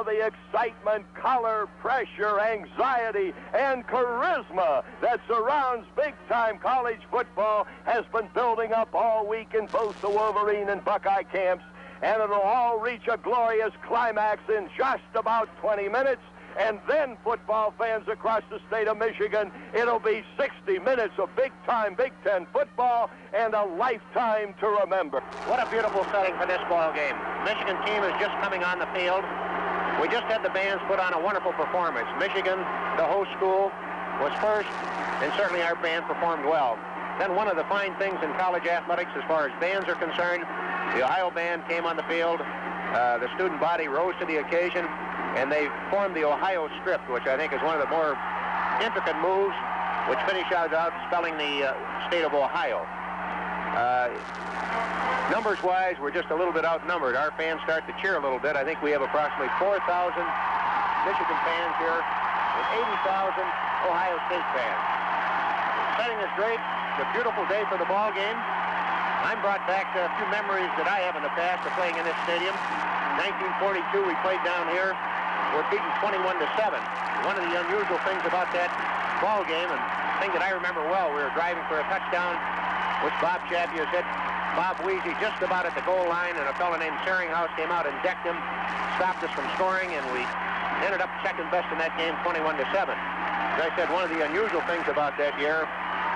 the excitement, color, pressure, anxiety, and charisma that surrounds big-time college football has been building up all week in both the Wolverine and Buckeye camps, and it'll all reach a glorious climax in just about 20 minutes. And then, football fans across the state of Michigan, it'll be 60 minutes of big-time Big Ten football and a lifetime to remember. What a beautiful setting for this ball game. Michigan team is just coming on the field. We just had the bands put on a wonderful performance. Michigan, the host school, was first, and certainly our band performed well. Then one of the fine things in college athletics as far as bands are concerned, the Ohio band came on the field. The student body rose to the occasion, and they formed the Ohio Strip, which I think is one of the more intricate moves, which finishes out spelling the state of Ohio. Numbers-wise, we're just a little bit outnumbered. Our fans start to cheer a little bit. I think we have approximately 4,000 Michigan fans here with 80,000 Ohio State fans. The setting is great. It's a beautiful day for the ball game. I'm brought back to a few memories that I have in the past of playing in this stadium. In 1942, we played down here. We're beaten 21-7. One of the unusual things about that ball game, and the thing that I remember well, we were driving for a touchdown, which Bob Chapias hit Bob Weezy just about at the goal line, and a fellow named Seringhouse came out and decked him, stopped us from scoring, and we ended up second best in that game, 21-7. As I said, one of the unusual things about that year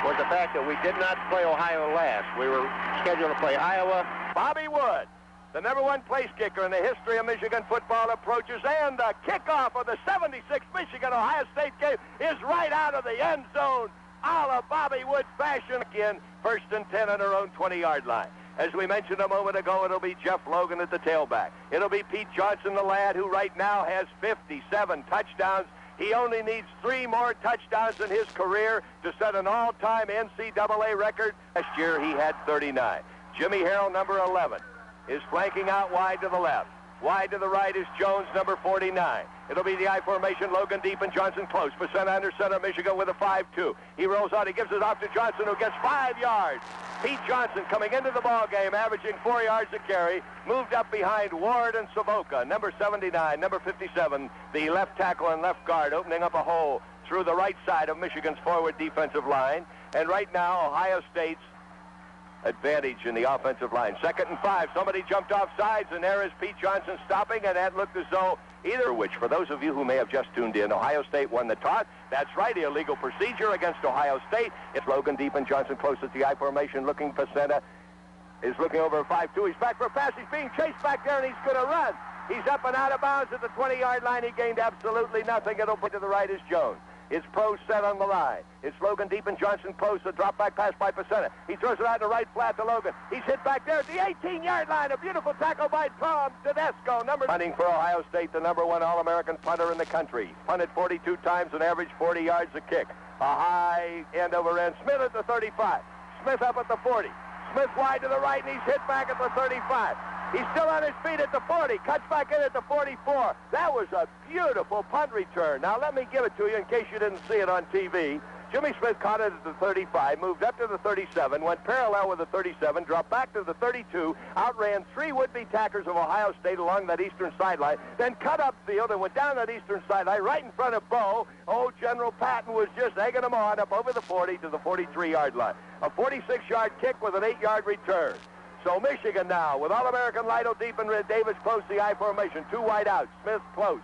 was the fact that we did not play Ohio last. We were scheduled to play Iowa. Bobby Wood, the #1 place kicker in the history of Michigan football, approaches, and the kickoff of the 76th Michigan-Ohio State game is right out of the end zone, a la Bobby Wood fashion. Again, 1st and 10 on their own 20-yard line. As we mentioned a moment ago, it'll be Jeff Logan at the tailback. It'll be Pete Johnson, the lad who right now has 57 touchdowns. He only needs 3 more touchdowns in his career to set an all-time NCAA record. Last year, he had 39. Jimmy Harrell, number 11. Is flanking out wide to the left. Wide to the right is Jones, number 49. It'll be the I formation, Logan deep and Johnson close. Pacenta under center, Michigan with a 5-2. He rolls out, he gives it off to Johnson, who gets 5 yards. Pete Johnson coming into the ball game, averaging 4 yards a carry, moved up behind Ward and Savoca, number 79, number 57, the left tackle and left guard, opening up a hole through the right side of Michigan's forward defensive line. And right now, Ohio State's advantage in the offensive line. 2nd and 5. Somebody jumped off sides, and there is Pete Johnson stopping, and that looked as though either which, for those of you who may have just tuned in, Ohio State won the toss. That's right, illegal procedure against Ohio State. It's Logan deep and Johnson close at the I formation, looking. Pacenta is looking over a 5-2. He's back for a pass. He's being chased back there, and he's going to run. He's up and out of bounds at the 20-yard line. He gained absolutely nothing. It'll put to the right is Jones. It's Pro set on the line. It's Logan deep and Johnson close. A drop back pass by Pacenta. He throws it out in the right flat to Logan. He's hit back there at the 18-yard line. A beautiful tackle by Tom Tedesco. Punting for Ohio State, the #1 All-American punter in the country. Punted 42 times and averaged 40 yards a kick. A high end over end. Smith at the 35. Smith up at the 40. Smith wide to the right, and he's hit back at the 35. He's still on his feet at the 40, cuts back in at the 44. That was a beautiful punt return. Now, let me give it to you in case you didn't see it on TV. Jimmy Smith caught it at the 35, moved up to the 37, went parallel with the 37, dropped back to the 32, outran 3 would-be tackers of Ohio State along that eastern sideline, then cut upfield and went down that eastern sideline right in front of Bo. Old General Patton was just egging him on up over the 40 to the 43-yard line. A 46-yard kick with an 8-yard return. So Michigan now, with All-American Lido deep and Davis close the I formation. 2 wide out. Smith close.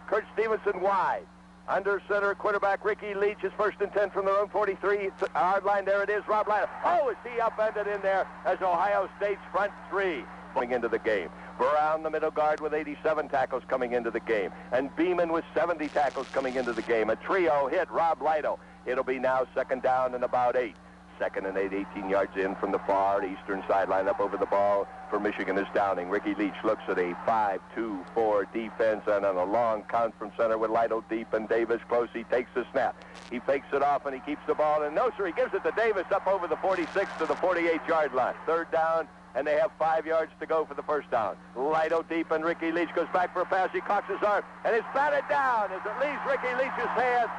Kurt Stevenson wide. Under center, quarterback Ricky Leach is 1st and 10 from their own 43-yard line. There it is, Rob Lido. Oh, is he upended in there as Ohio State's front 3 going into the game. Brown, the middle guard, with 87 tackles coming into the game. And Beeman with 70 tackles coming into the game. A trio hit Rob Lido. It'll be now 2nd down and about 8. 2nd and 8, 18 yards in from the far eastern sideline. Up over the ball for Michigan is Downing. Ricky Leach looks at a 5-2-4 defense, and on a long count from center with Lido deep and Davis close. He takes the snap. He fakes it off, and he keeps the ball. And no, sir, he gives it to Davis up over the 46 to the 48-yard line. 3rd down, and they have 5 yards to go for the 1st down. Lido deep, and Ricky Leach goes back for a pass. He cocks his arm, and it's batted down as it leaves Ricky Leach's hand.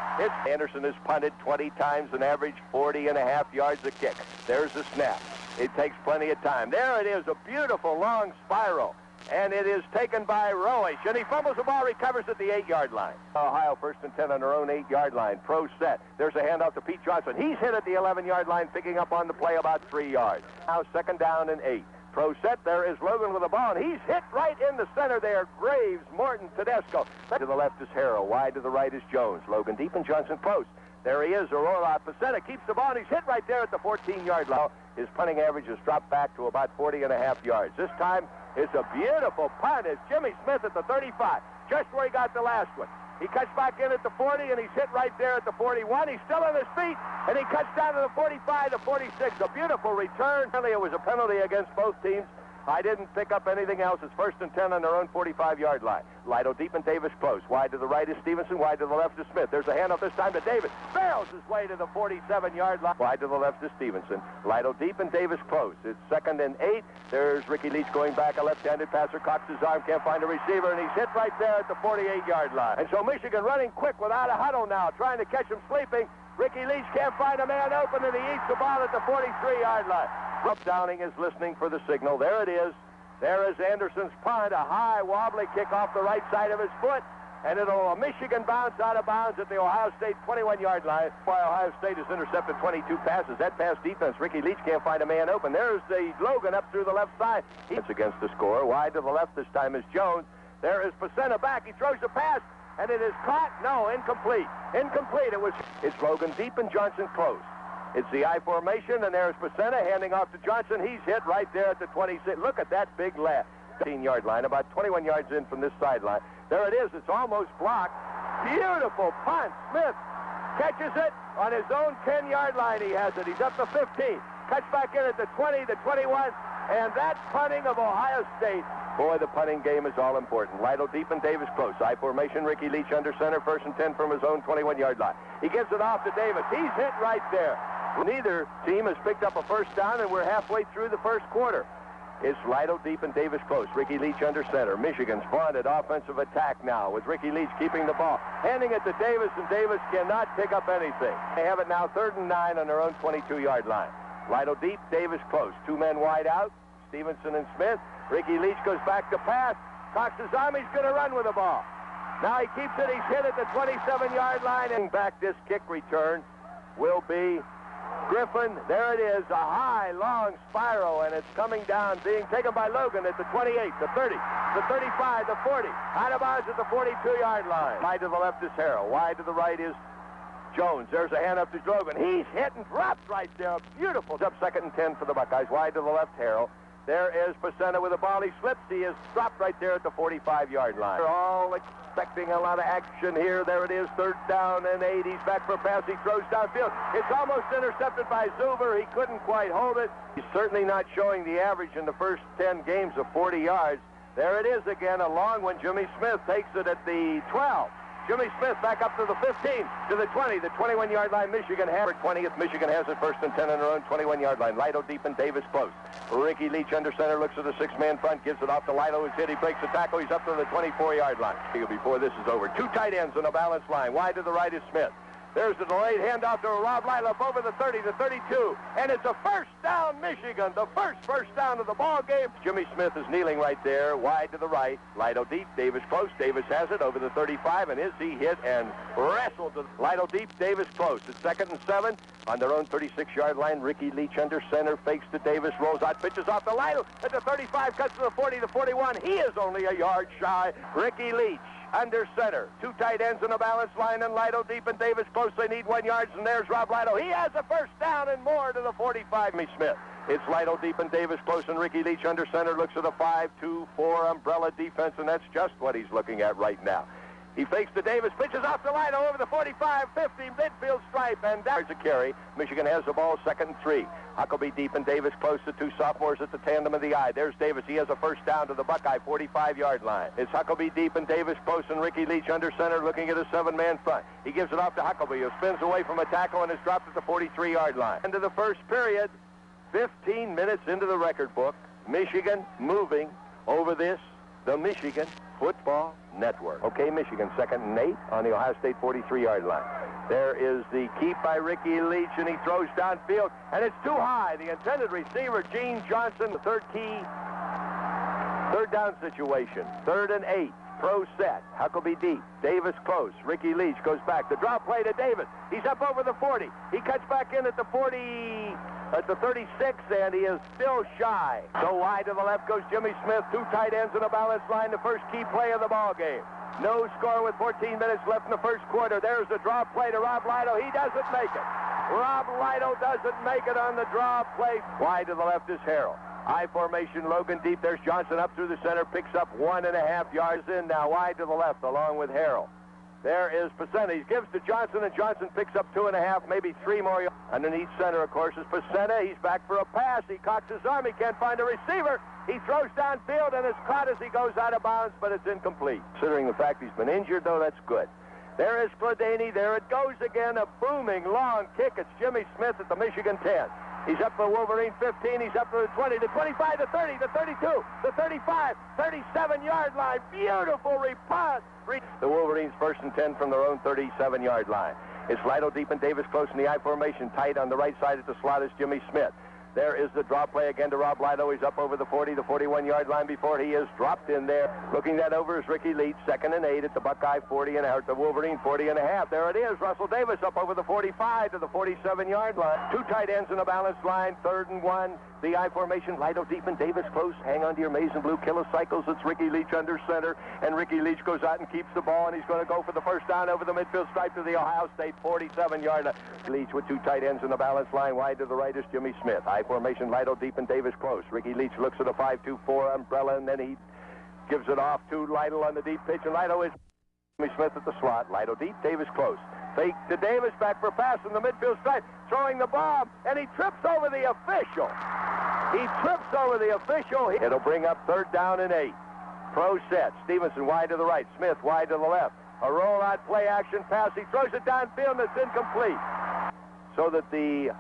Anderson has punted 20 times and averaged 40.5 yards a kick. There's the snap. It takes plenty of time. There it is, a beautiful long spiral. and it is taken by Roish, and he fumbles the ball, recovers at the 8-yard line. Ohio first and 10 on their own 8-yard line. Pro set. There's a handoff to Pete Johnson. He's hit at the 11-yard line, picking up on the play about 3 yards. Now second down and 8. Pro set. There is Logan with the ball, and he's hit right in the center there. Graves, Morton, Tedesco. To the left is Harrell. Wide to the right is Jones. Logan deep and Johnson post. There he is. Aurora Pacetta keeps the ball, and he's hit right there at the 14-yard line. His punting average has dropped back to about 40.5 yards. This time, it's a beautiful punt. It's Jimmy Smith at the 35, just where he got the last one. He cuts back in at the 40, and he's hit right there at the 41. He's still on his feet, and he cuts down to the 45, the 46. A beautiful return. It was a penalty against both teams. I didn't pick up anything else. It's first and 10 on their own 45-yard line. Lido deep and Davis close. Wide to the right is Stevenson. Wide to the left is Smith. There's a handoff this time to Davis. Barrels his way to the 47-yard line. Wide to the left is Stevenson. Lido deep and Davis close. It's second and 8. There's Ricky Leach going back. A left-handed passer cocks his arm. Can't find a receiver, and he's hit right there at the 48-yard line. And so Michigan running quick without a huddle now, trying to catch him sleeping. Ricky Leach can't find a man open, and he eats the ball at the 43-yard line. Up Downing is listening for the signal. There it is. There is Anderson's punt, a high, wobbly kick off the right side of his foot, and it'll a Michigan bounce out of bounds at the Ohio State 21-yard line. While Ohio State has intercepted 22 passes. That pass defense, Ricky Leach can't find a man open. There's the Logan up through the left side. He's against the score. Wide to the left this time is Jones. There is Pacenta back. He throws the pass, and it is caught. No, incomplete. Incomplete. It's Logan deep and Johnson close. It's the I formation, and there's Pacenta handing off to Johnson. He's hit right there at the 26. Look at that big left. 15-yard line, about 21 yards in from this sideline. There it is. It's almost blocked. Beautiful punt. Smith catches it on his own 10-yard line. He has it. He's up to 15. Cuts back in at the 20, the 21, and that punting of Ohio State. Boy, the punting game is all important. Lido deep and Davis close. I formation, Ricky Leach under center, first and 10 from his own 21-yard line. He gives it off to Davis. He's hit right there. Neither team has picked up a first down, and we're halfway through the first quarter. It's Lido deep and Davis close. Ricky Leach under center. Michigan's vaunted offensive attack now with Ricky Leach keeping the ball. Handing it to Davis, and Davis cannot pick up anything. They have it now 3rd and 9 on their own 22-yard line. Lido deep, Davis close. 2 men wide out, Stevenson and Smith. Ricky Leach goes back to pass. Cocks his arm. He's going to run with the ball. Now he keeps it. He's hit at the 27-yard line. And back this kick return will be Griffin. There it is, a high, long spiral, and it's coming down, being taken by Logan at the 28, the 30, the 35, the 40. Out of bounds at the 42-yard line. Wide to the left is Harrell. Wide to the right is Jones. There's a hand up to Logan. He's hit and dropped right there. Beautiful. It's up 2nd and 10 for the Buckeyes. Wide to the left, Harrell. There is Pacenta with the ball. He slips. He is dropped right there at the 45-yard line. They're all expecting a lot of action here. There it is, 3rd down and 8. He's back for a pass. He throws downfield. It's almost intercepted by Zuber. He couldn't quite hold it. He's certainly not showing the average in the first 10 games of 40 yards. There it is again, a long one. Jimmy Smith takes it at the 12. Jimmy Smith back up to the 15, to the 20, the 21-yard line. Michigan has it. 20th. Michigan has it 1st and 10 on their own 21-yard line. Lido deep and Davis close. Ricky Leach under center, looks at the 6-man front, gives it off to Lido. He's hit. He breaks the tackle. He's up to the 24-yard line. Before this is over, 2 tight ends on a balanced line. Wide to the right is Smith. There's the delayed handoff to Rob Lylop over the 30, the 32, and it's a first down, Michigan. The first down of the ball game. Jimmy Smith is kneeling right there, wide to the right. Lido deep, Davis close. Davis has it over the 35, and is he hit and wrestled to Lido deep, Davis close. It's 2nd and 7 on their own 36-yard line. Ricky Leach under center, fakes to Davis, rolls out, pitches off to Lido at the 35, cuts to the 40, the 41. He is only a yard shy. Ricky Leach under center. 2 tight ends in a balanced line, and Lido deep and Davis close. They need 1 yard, and there's Rob Lido. He has a first down and more to the 45. Smith. It's Lido deep and Davis close, and Ricky Leach under center looks at a 5-2-4 umbrella defense, and that's just what he's looking at right now. He fakes to Davis, pitches off to Lido over the 45, 50, midfield stripe, and there's a carry. Michigan has the ball, 2nd and 3. Huckabee deep and Davis close to 2 sophomores at the tandem of the eye. There's Davis. He has a first down to the Buckeye 45-yard line. It's Huckabee deep and Davis close, and Ricky Leach under center looking at a 7-man front. He gives it off to Huckabee, who spins away from a tackle and is dropped at the 43-yard line. Into the first period, 15 minutes into the record book. Michigan moving over this, the Michigan Football Network. Okay, Michigan 2nd and 8 on the Ohio State 43-yard line. There is the keep by Ricky Leach, and he throws downfield, and it's too high. The intended receiver, Gene Johnson, the 3rd key Third down situation. 3rd and 8. Pro set. Huckabee deep. Davis close. Ricky Leach goes back. The drop play to Davis. He's up over the 40. He cuts back in at the 40, at the 36, and he is still shy. So wide to the left goes Jimmy Smith. 2 tight ends in a balanced line. The first key play of the ball game. No score with 14 minutes left in the first quarter. There's the draw play to Rob Lido. He doesn't make it. Rob Lido doesn't make it on the draw play. Wide to the left is Harrell. I formation, Logan deep. There's Johnson up through the center, picks up 1.5 yards in now, wide to the left, along with Harrell. There is Pacenta. He gives to Johnson, and Johnson picks up 2.5, maybe 3 more yards. Underneath center, of course, is Pacenta. He's back for a pass. He cocks his arm. He can't find a receiver. He throws downfield, and is caught as he goes out of bounds, but it's incomplete. Considering the fact he's been injured, though, that's good. There is Gladany. There it goes again, a booming long kick. It's Jimmy Smith at the Michigan 10. He's up to the Wolverine 15. He's up to the 20, the 25, the 30, the 32, the 35, 37-yard line. Beautiful response. The Wolverines 1st and 10 from their own 37-yard line. It's Lido deep and Davis close in the I formation. Tight on the right side at the slot is Jimmy Smith. There is the drop play again to Rob Lido. He's up over the 40, the 41-yard line before he is dropped in there. Looking that over is Ricky Leach, 2nd and 8 at the Buckeye 40 and at the Wolverine 40.5. There it is. Russell Davis up over the 45 to the 47-yard line. 2 tight ends in a balanced line. 3rd and 1. The I formation, Lido deep and Davis close. Hang on to your maize and blue kilocycles. It's Ricky Leach under center, and Ricky Leach goes out and keeps the ball, and he's going to go for the first down over the midfield stripe to the Ohio State 47-yard line. Leach with 2 tight ends in the balanced line. Wide to the right is Jimmy Smith. I formation, Lido deep and Davis close. Ricky Leach looks at a 5-2-4 umbrella, and then he gives it off to Lido on the deep pitch, and Lido is Jimmy Smith at the slot. Lido deep, Davis close. Fake to Davis, back for pass in the midfield stripe, throwing the bomb, and he trips over the official. He trips over the official. It'll bring up 3rd down and 8. Pro set. Stevenson wide to the right. Smith wide to the left. A roll-out play action pass. He throws it downfield, and it's incomplete. So that the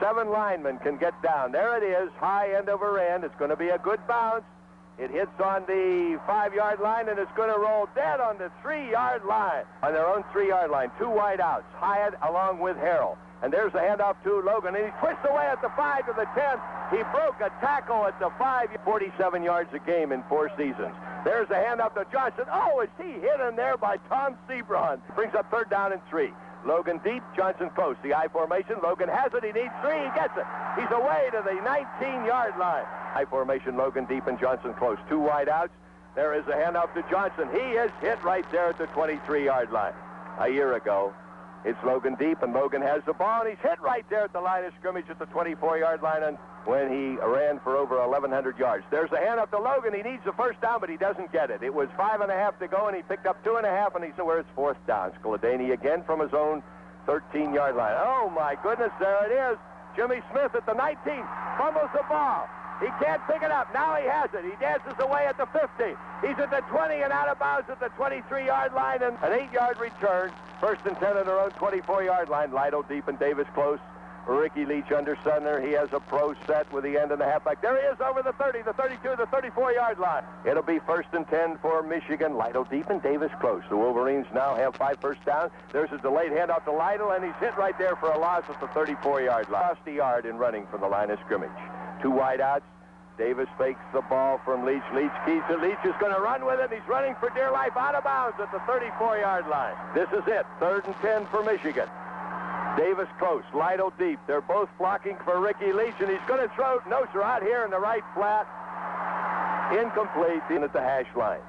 7 linemen can get down. There it is, high end over end. It's going to be a good bounce. It hits on the 5-yard line, and it's going to roll dead on the 3-yard line. On their own 3-yard line, 2 wide outs. Hyatt along with Harrell. And there's the handoff to Logan, and he twists away at the 5 to the 10. He broke a tackle at the 5. 47 yards a game in 4 seasons. There's the handoff to Johnson. Oh, is he hit in there by Tom Sebron? Brings up 3rd down and 3. Logan deep, Johnson close. The I formation, Logan has it. He needs 3. He gets it. He's away to the 19-yard line. I formation, Logan deep and Johnson close. 2 wide outs. There is a handoff to Johnson. He is hit right there at the 23-yard line. A year ago, it's Logan deep, and Logan has the ball, and he's hit right there at the line of scrimmage at the 24-yard line and when he ran for over 1,100 yards. There's a handoff to Logan. He needs the first down, but he doesn't get it. It was 5.5 to go, and he picked up 2.5, and he's where it's 4th down. Gladany again from his own 13-yard line. Oh, my goodness, there it is. Jimmy Smith at the 19, fumbles the ball. He can't pick it up. Now he has it. He dances away at the 50. He's at the 20 and out of bounds at the 23-yard line, and an 8-yard return. 1st and 10 at their own 24-yard line. Lido deep and Davis close. Ricky Leach under center. He has a pro set with the end and the halfback. There he is over the 30, the 32, the 34-yard line. It'll be 1st and 10 for Michigan. Lido deep and Davis close. The Wolverines now have 5 first down. There's a delayed handoff to Lido, and he's hit right there for a loss at the 34-yard line. Lost a yard in running from the line of scrimmage. 2 wide outs. Davis fakes the ball from Leach. Leach keeps it. Leach is going to run with it. He's running for dear life out of bounds at the 34-yard line. This is it. 3rd and 10 for Michigan. Davis close. Lido deep. They're both blocking for Ricky Leach, and he's going to throw. Noser out here in the right flat. Incomplete. In at the hash line.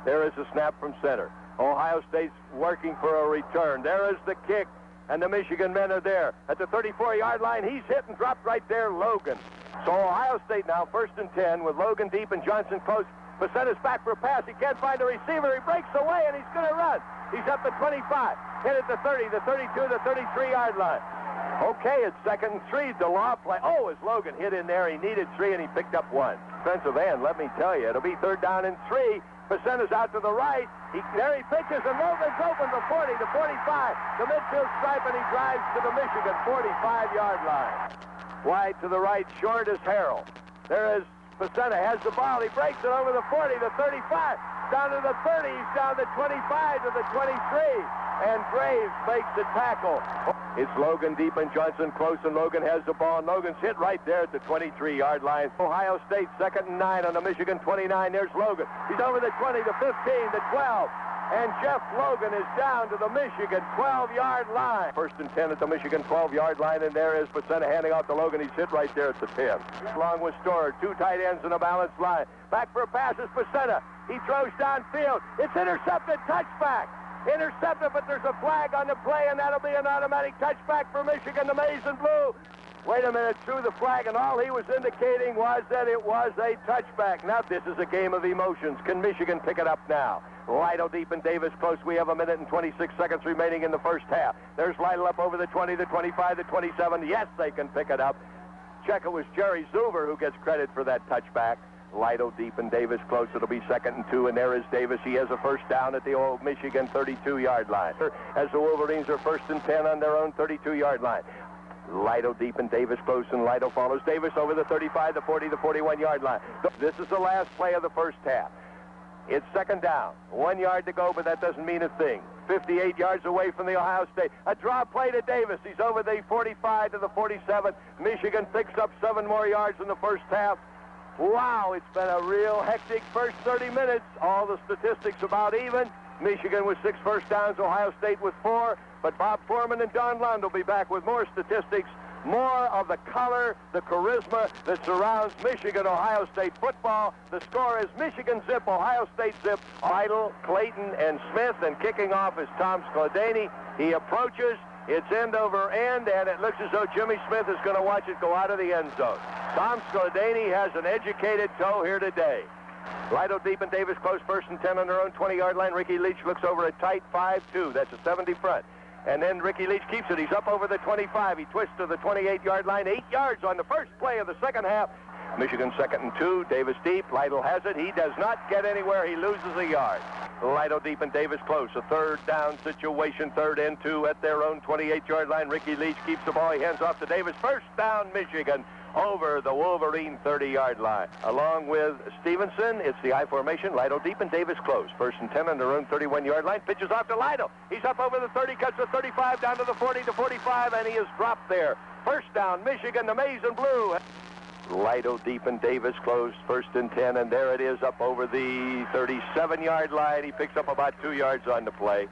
There is a snap from center. Ohio State's working for a return. There is the kick, and the Michigan men are there. At the 34-yard line, he's hit and dropped right there, Logan. So Ohio State now 1st and 10 with Logan deep and Johnson close. Pacenta's back for a pass. He can't find a receiver. He breaks away, and he's going to run. He's up to 25. Hit at the 30, the 32, the 33-yard line. Okay, it's 2nd and 3. DeLaw play. Oh, is Logan hit in there? He needed 3, and he picked up 1. Defensive end, let me tell you, it'll be 3rd down and 3. Pacenta's out to the right. There he pitches, and Logan's open the 40, the 45, the midfield stripe, and he drives to the Michigan 45-yard line. Wide to the right, short is Harrell. There is Pacenta, has the ball. He breaks it over the 40, the 35, down to the 30. He's down to 25 to the 23. And Graves makes the tackle. It's Logan deep and Johnson close, and Logan has the ball. And Logan's hit right there at the 23-yard line. Ohio State 2nd and 9 on the Michigan 29. There's Logan. He's over the 20, the 15, the 12. And Jeff Logan is down to the Michigan 12-yard line. 1st and 10 at the Michigan 12-yard line, and there is Pacenta handing off to Logan. He's hit right there at the 10. Along with Storer, 2 tight ends in a balanced line. Back for a pass is Pacenta. He throws downfield. It's intercepted, touchback. Intercepted, but there's a flag on the play, and that'll be an automatic touchback for Michigan, the maize and blue. Wait a minute, threw the flag, and all he was indicating was that it was a touchback. Now this is a game of emotions. Can Michigan pick it up now? Lytle deep and Davis close. We have 1 minute and 26 seconds remaining in the first half. There's Lytle up over the 20, the 25, the 27. Yes, they can pick it up. Check, it was Jerry Zuber who gets credit for that touchback. Lytle deep and Davis close. It'll be 2nd and 2, and there is Davis. He has a first down at the old Michigan 32-yard line. As the Wolverines are 1st and 10 on their own 32-yard line. Lytle deep and Davis close, and Lytle follows Davis over the 35, the 40, the 41-yard line. This is the last play of the first half. It's 2nd down. 1 yard to go, but that doesn't mean a thing. 58 yards away from the Ohio State. A draw play to Davis. He's over the 45 to the 47. Michigan picks up 7 more yards in the first half. Wow, it's been a real hectic first 30 minutes. All the statistics about even. Michigan with 6 first downs, Ohio State with 4. But Bob Foreman and Don Lund will be back with more statistics, more of the color, the charisma that surrounds Michigan, Ohio State football. The score is Michigan zip, Ohio State zip. Lytle, Clayton, and Smith, and kicking off is Tom Skladany. He approaches. It's end over end, and it looks as though Jimmy Smith is going to watch it go out of the end zone. Tom Skladany has an educated toe here today. Lytle deep and Davis close, 1st and 10 on their own 20-yard line. Ricky Leach looks over a tight 5-2. That's a 70 front. And then Ricky Leach keeps it. He's up over the 25. He twists to the 28-yard line. 8 yards on the first play of the second half. Michigan 2nd and 2. Davis deep. Lytle has it. He does not get anywhere. He loses a yard. Lytle deep and Davis close. A 3rd down situation. 3rd and 2 at their own 28-yard line. Ricky Leach keeps the ball. He hands off to Davis. 1st down, Michigan, over the Wolverine 30-yard line. Along with Stevenson, it's the I formation. Lytle deep and Davis close. 1st and 10 on their own 31-yard line. Pitches off to Lytle. He's up over the 30, cuts the 35, down to the 40, to 45, and he is dropped there. 1st down, Michigan, the maize and blue. Lytle deep and Davis close, 1st and 10, and there it is up over the 37-yard line. He picks up about 2 yards on the play.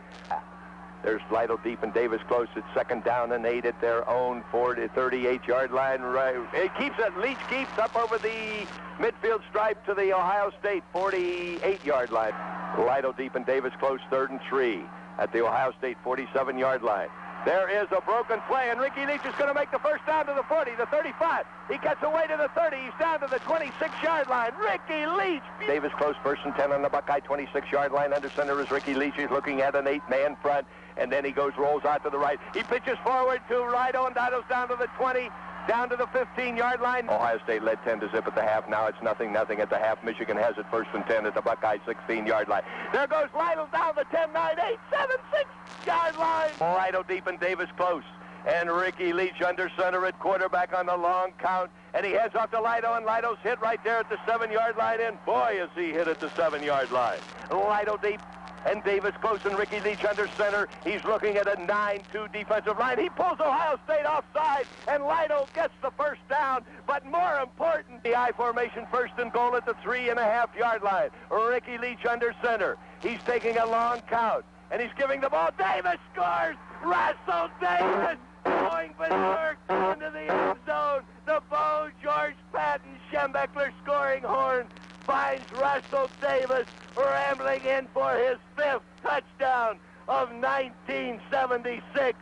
There's Lytle deep and Davis close. It's 2nd down and 8 at their own 38-yard line. Right, it keeps it. Leach keeps up over the midfield stripe to the Ohio State 48-yard line. Lytle deep and Davis close, 3rd and 3 at the Ohio State 47-yard line. There is a broken play, and Ricky Leach is going to make the first down to the 40, the 35. He gets away to the 30. He's down to the 26-yard line. Ricky Leach. Davis close, 1st and 10 on the Buckeye 26-yard line. Under center is Ricky Leach. He's looking at an 8-man front, and then he rolls out to the right. He pitches forward to Lytle, and Lytle's down to the 20. Down to the 15-yard line. Ohio State led 10 to zip at the half. Now it's 0-0 at the half. Michigan has it 1st and 10 at the Buckeye 16-yard line. There goes Lytle down the 10, 9, 8, 7, 6-yard line. Lytle deep and Davis close. And Ricky Leach under center at quarterback on the long count. And he heads off to Lytle, and Lytle's hit right there at the 7-yard line. And boy, is he hit at the 7-yard line. Lytle deep. And Davis close, and Ricky Leach under center. He's looking at a 9-2 defensive line. He pulls Ohio State offside, and Lytle gets the first down. But more important, the I formation, 1st and goal at the 3.5-yard line. Ricky Leach under center. He's taking a long count, and he's giving the ball. Davis scores! Russell Davis going berserk into the end zone. The Bo George Patton Schembechler scoring horn finds Russell Davis rambling in for his 5th touchdown of 1976.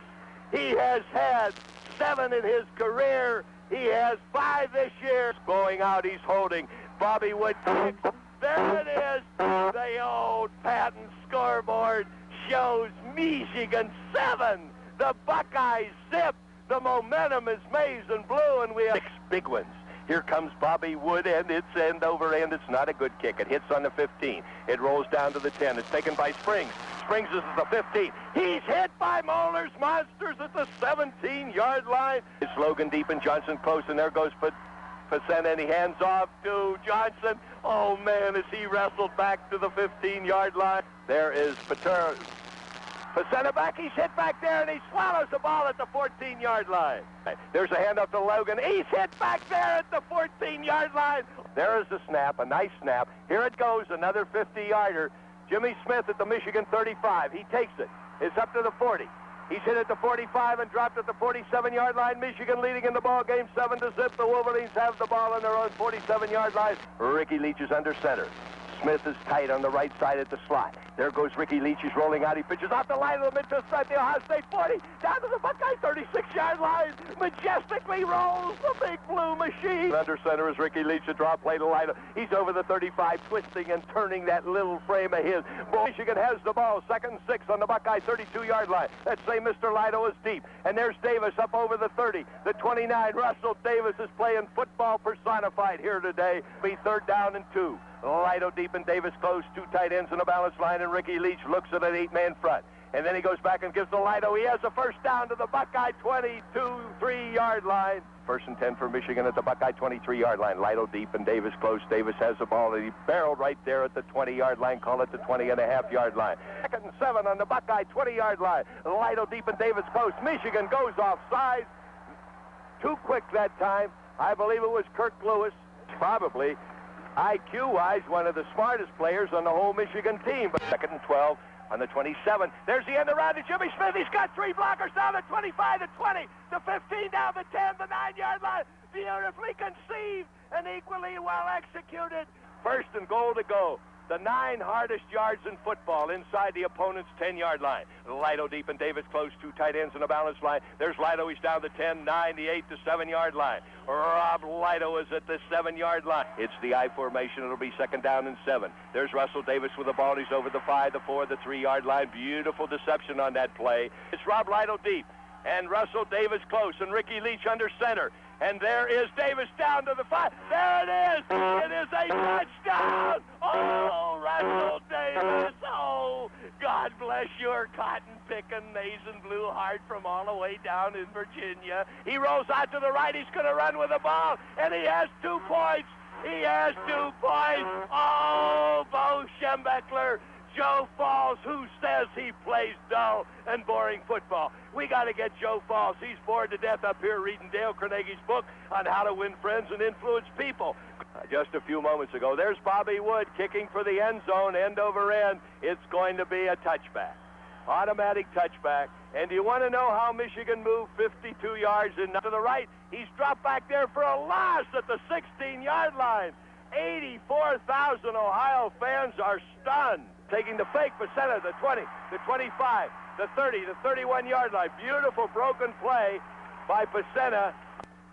He has had 7 in his career. He has 5 this year. Going out, he's holding. Bobby Wood kicks. There it is. The old Patton scoreboard shows Michigan 7. The Buckeyes zip. The momentum is maize and blue, and we have 6 big ones. Here comes Bobby Wood, and it's end over end. It's not a good kick. It hits on the 15. It rolls down to the 10. It's taken by Springs. Springs is at the 15. He's hit by Moeller's Monsters at the 17-yard line. It's Logan deep and Johnson close, and there goes Pacenta, and he hands off to Johnson. Oh, man, as he wrestled back to the 15-yard line. There is Pacenta back. He's hit back there, and he swallows the ball at the 14-yard line. There's a handoff to Logan. He's hit back there at the 14-yard line. There is the snap, a nice snap. Here it goes, another 50-yarder. Jimmy Smith at the Michigan 35. He takes it. It's up to the 40. He's hit at the 45 and dropped at the 47-yard line. Michigan leading in the ball game 7-0. The Wolverines have the ball on their own 47-yard line. Ricky Leach is under center. Smith is tight on the right side at the slot. There goes Ricky Leach. He's rolling out. He pitches off the line of the midfield stripe. The Ohio State 40. Down to the Buckeye 36-yard line. Majestically rolls the big blue machine. Under center is Ricky Leach. The draw play to Lido. He's over the 35, twisting and turning that little frame of his. Michigan has the ball. 2nd and 6 on the Buckeye 32-yard line. Let's say Mr. Lido is deep. And there's Davis up over the 30. The 29. Russell Davis is playing football personified here today. Be 3rd down and 2. Lido deep and Davis close. 2 tight ends in a balance line, and Ricky Leach looks at an 8-man front. And then he goes back and gives to Lido. He has a first down to the Buckeye 23-yard line. 1st and 10 for Michigan at the Buckeye 23-yard line. Lido deep and Davis close. Davis has the ball, and he barreled right there at the 20-yard line. Call it the 20.5-yard line. 2nd and 7 on the Buckeye 20-yard line. Lido deep and Davis close. Michigan goes offside. Too quick that time. I believe it was Kirk Lewis. Probably IQ-wise, one of the smartest players on the whole Michigan team. But 2nd and 12 on the 27. There's the end around to Jimmy Smith. He's got 3 blockers down the 25, the 20, the 15, down the 10, the 9-yard line. Beautifully conceived and equally well executed. 1st and goal to go. The 9 hardest yards in football inside the opponent's 10-yard line. Lido deep and Davis close. 2 tight ends in a balance line. There's Lido. He's down the 10, 9, the 8 to 7-yard line. Rob Lido is at the 7-yard line. It's the I formation. It'll be 2nd down and 7. There's Russell Davis with the ball. He's over the 5, the 4, the 3-yard line. Beautiful deception on that play. It's Rob Lido deep and Russell Davis close and Ricky Leach under center. And there is Davis down to the 5. There it is. It is a touchdown. Oh, Russell Davis. Oh, God bless your cotton-picking, maize-and-blue heart from all the way down in Virginia. He rolls out to the right. He's going to run with the ball, and he has 2 points. He has 2 points. Oh, Bo Schembechler. Joe Falls, who says he plays dull and boring football. We got to get Joe Falls. He's bored to death up here reading Dale Carnegie's book on how to win friends and influence people. Just a few moments ago, there's Bobby Wood kicking for the end zone, end over end. It's going to be a touchback, automatic touchback. And do you want to know how Michigan moved 52 yards and to the right? He's dropped back there for a loss at the 16-yard line. 84,000 Ohio fans are stunned. Taking the fake, Pacenta, the 20, the 25, the 30, the 31-yard line. Beautiful broken play by Pacenta.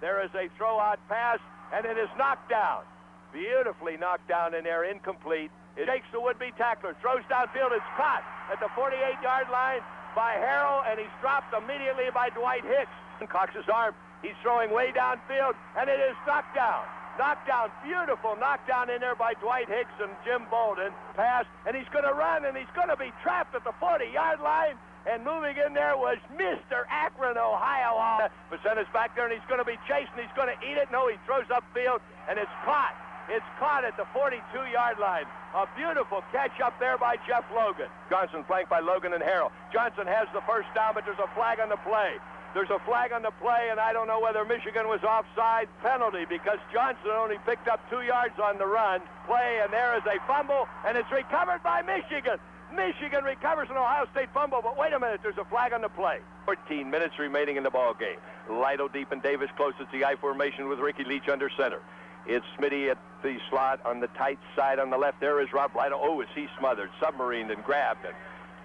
There is a throw-out pass, and it is knocked down. Beautifully knocked down in there, incomplete. It takes the would-be tackler, throws downfield. It's caught at the 48-yard line by Harrell, and he's dropped immediately by Dwight Hicks. Cocks his arm. He's throwing way downfield, and it is knocked down. Knockdown, beautiful knockdown in there by Dwight Hicks and Jim Bolden. Pass, and he's going to run, and he's going to be trapped at the 40-yard line. And moving in there was Mr. Akron, Ohio. Pacenta's back there, and he's going to be chased, and he's going to eat it. No, he throws upfield, and it's caught. It's caught at the 42-yard line. A beautiful catch up there by Jeff Logan. Johnson flanked by Logan and Harrell. Johnson has the first down, but there's a flag on the play. There's a flag on the play, and I don't know whether Michigan was offside. Penalty, because Johnson only picked up 2 yards on the run. Play, and there is a fumble, and it's recovered by Michigan. Michigan recovers an Ohio State fumble, but wait a minute, there's a flag on the play. 14 minutes remaining in the ball game. Lido deep and Davis close. It's the I formation with Ricky Leach under center. It's Smitty at the slot on the tight side on the left. There is Rob Lido. Oh, is he smothered, submarined, and grabbed and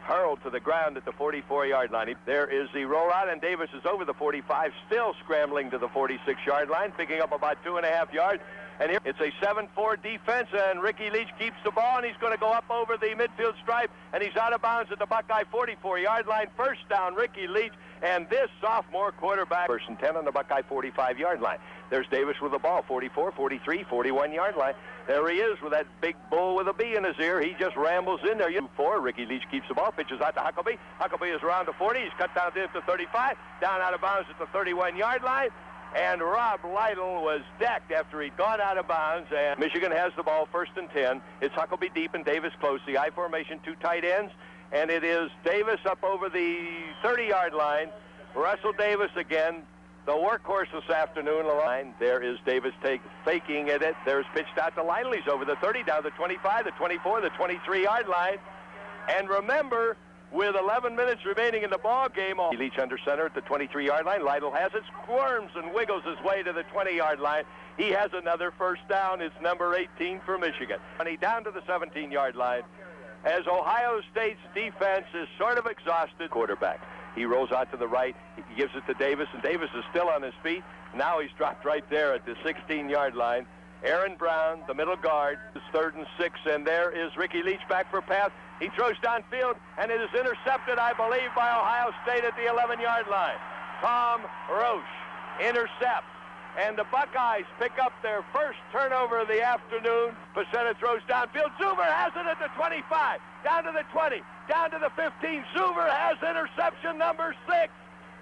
hurled to the ground at the 44-yard line. There is the rollout, and Davis is over the 45, still scrambling to the 46-yard line, picking up about 2.5 yards. And here it's a 7-4 defense, and Ricky Leach keeps the ball, and he's going to go up over the midfield stripe, and he's out of bounds at the Buckeye 44-yard line. First down, Ricky Leach, and this sophomore quarterback. 1st and 10 on the Buckeye 45-yard line. There's Davis with the ball, 44, 43, 41-yard line. There he is with that big bull with a bee in his ear. He just rambles in there. 2-4. Ricky Leach keeps the ball, pitches out to Huckabee. Huckabee is around the 40. He's cut down to the 35, down out of bounds at the 31-yard line. And Rob Lytle was decked after he'd gone out of bounds, and Michigan has the ball 1st and 10. It's Huckabee deep and Davis close. The I formation, 2 tight ends, and it is Davis up over the 30-yard line. Russell Davis again, the workhorse this afternoon. Line. There is Davis faking it. There's pitched out to Lytle. He's over the 30, down the 25, the 24, the 23-yard line. And remember, with 11 minutes remaining in the ball game, Leach under center at the 23-yard line. Lytle has it, squirms and wiggles his way to the 20-yard line. He has another first down. It's number 18 for Michigan. And he down to the 17-yard line as Ohio State's defense is sort of exhausted. Quarterback. He rolls out to the right. He gives it to Davis, and Davis is still on his feet. Now he's dropped right there at the 16-yard line. Aaron Brown, the middle guard, is 3rd and 6, and there is Ricky Leach back for pass. He throws downfield, and it is intercepted, I believe, by Ohio State at the 11-yard line. Tom Roche intercepts, and the Buckeyes pick up their first turnover of the afternoon. Pacetta throws downfield. Zuber has it at the 25, down to the 20, down to the 15. Zuber has interception number 6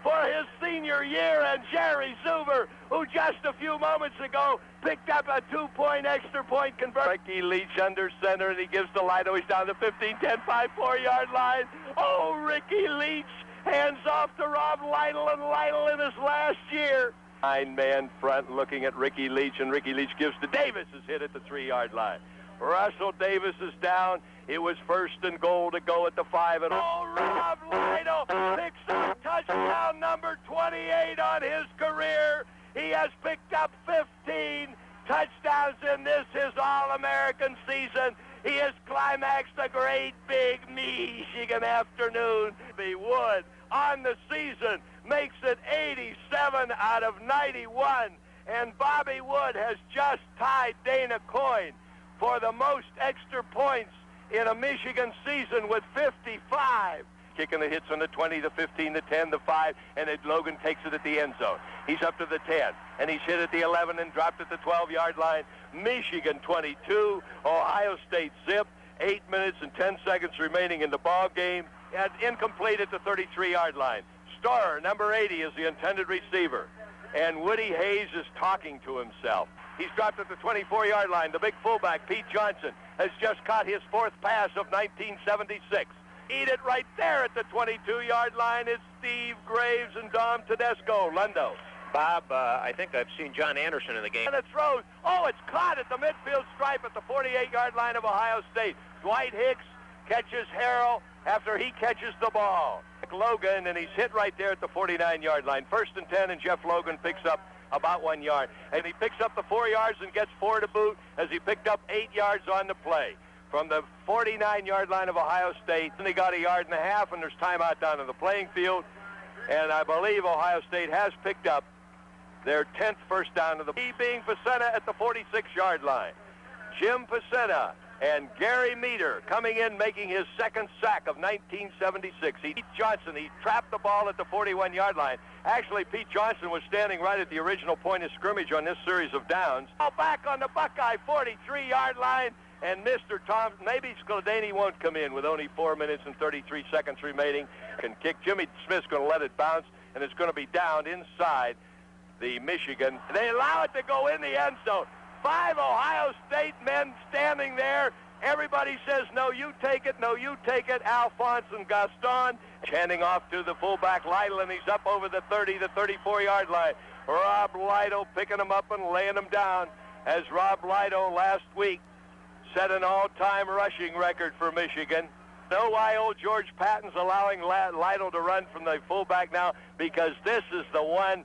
for his senior year, and Jerry Zuber, who just a few moments ago picked up a 2-point extra point conversion. Ricky Leach under center, and he gives to Lytle. He's down the 15, 10, 5, 4-yard line. Oh, Ricky Leach hands off to Rob Lytle, and Lytle in his last year. 9-man front looking at Ricky Leach, and Ricky Leach gives to Davis, is hit at the 3-yard line. Russell Davis is down. It was 1st and goal to go at the 5. And Rob Lytle picks up touchdown number 28 on his career. He has picked up 15 touchdowns in this, his All-American season. He has climaxed a great big Michigan afternoon. The Wood on the season makes it 87 out of 91. And Bobby Wood has just tied Dana Coyne for the most extra points in a Michigan season with 55. Kicking the hits on the 20, the 15, the 10, the 5, and Logan takes it at the end zone. He's up to the 10, and he's hit at the 11 and dropped at the 12-yard line. Michigan 22, Ohio State zip. 8 minutes and 10 seconds remaining in the ball game. And incomplete at the 33-yard line. Storer, number 80, is the intended receiver. And Woody Hayes is talking to himself. He's dropped at the 24-yard line. The big fullback, Pete Johnson, has just caught his 4th pass of 1976. Eat it right there at the 22-yard line. It's Steve Graves and Dom Tedesco. Lundo. Bob, I think I've seen John Anderson in the game. And it throws. Oh, it's caught at the midfield stripe at the 48-yard line of Ohio State. Dwight Hicks catches Harrell after he catches the ball. Logan, and he's hit right there at the 49-yard line. 1st and 10, and Jeff Logan picks up about 1 yard. And he picks up the 4 yards and gets 4 to boot as he picked up 8 yards on the play. From the 49-yard line of Ohio State, and he got 1.5 yards, and there's timeout down in the playing field. And I believe Ohio State has picked up their 10th first down of the he being Pacetta at the 46-yard line. Jim Pacetta and Gary Meter coming in, making his 2nd sack of 1976. Pete Johnson, he trapped the ball at the 41-yard line. Actually, Pete Johnson was standing right at the original point of scrimmage on this series of downs. Back on the Buckeye 43-yard line, and Mr. Tom, maybe Skladany won't come in with only 4 minutes and 33 seconds remaining. Can kick. Jimmy Smith's going to let it bounce, and it's going to be down inside the Michigan. They allow it to go in the end zone. 5 Ohio State men standing there. Everybody says, no, you take it, no, you take it. Alphonse and Gaston handing off to the fullback Lytle, and he's up over the 30, the 34-yard line. Rob Lytle picking him up and laying him down, as Rob Lytle last week set an all-time rushing record for Michigan. Know why old George Patton's allowing Lytle to run from the fullback now? Because this is the one.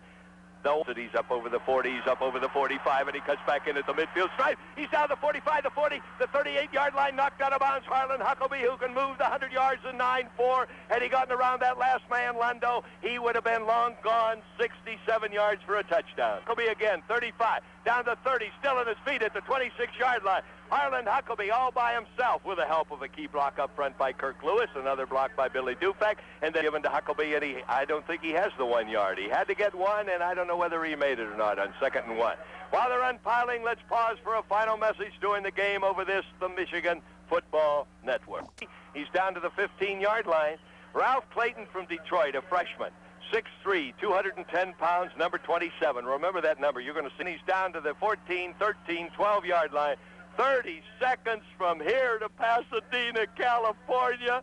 He's up over the 40, he's up over the 45, and he cuts back in at the midfield stripe. He's down the 45, the 40, the 38-yard line, knocked out of bounds. Harlan Huckabee, who can move the 100 yards in 9-4, had he gotten around that last man, Lundo, he would have been long gone, 67 yards for a touchdown. Huckabee again, 35, down to 30, still on his feet at the 26-yard line. Harlan Huckabee all by himself with the help of a key block up front by Kirk Lewis, another block by Billy Dufek, and then given to Huckabee, and I don't think he has the 1 yard. He had to get one, and I don't know whether he made it or not on 2nd and 1. While they're unpiling, let's pause for a final message during the game over this, the Michigan Football Network. He's down to the 15-yard line. Ralph Clayton from Detroit, a freshman, 6'3", 210 pounds, number 27. Remember that number. You're going to see he's down to the 14, 13, 12-yard line. 30 seconds from here to Pasadena, California.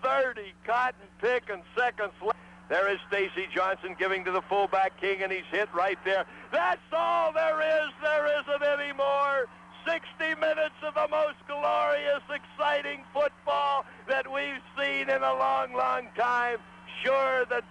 30 cotton pick and seconds left. There is Stacy Johnson giving to the fullback King, and he's hit right there. That's all there is. There isn't any more. 60 minutes of the most glorious, exciting football that we've seen in a long, long time. Sure, the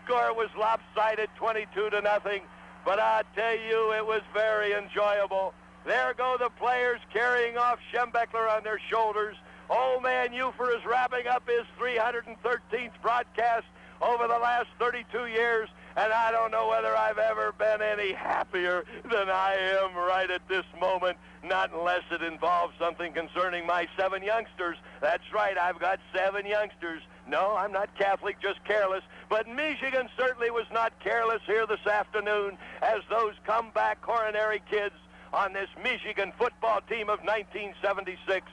score was lopsided, 22-0, but I tell you, it was very enjoyable. There go the players carrying off Schembechler on their shoulders. Old man Ufer is wrapping up his 313th broadcast over the last 32 years, and I don't know whether I've ever been any happier than I am right at this moment, not unless it involves something concerning my 7 youngsters. That's right, I've got 7 youngsters. No, I'm not Catholic, just careless, but Michigan certainly was not careless here this afternoon as those comeback coronary kids on this Michigan football team of 1976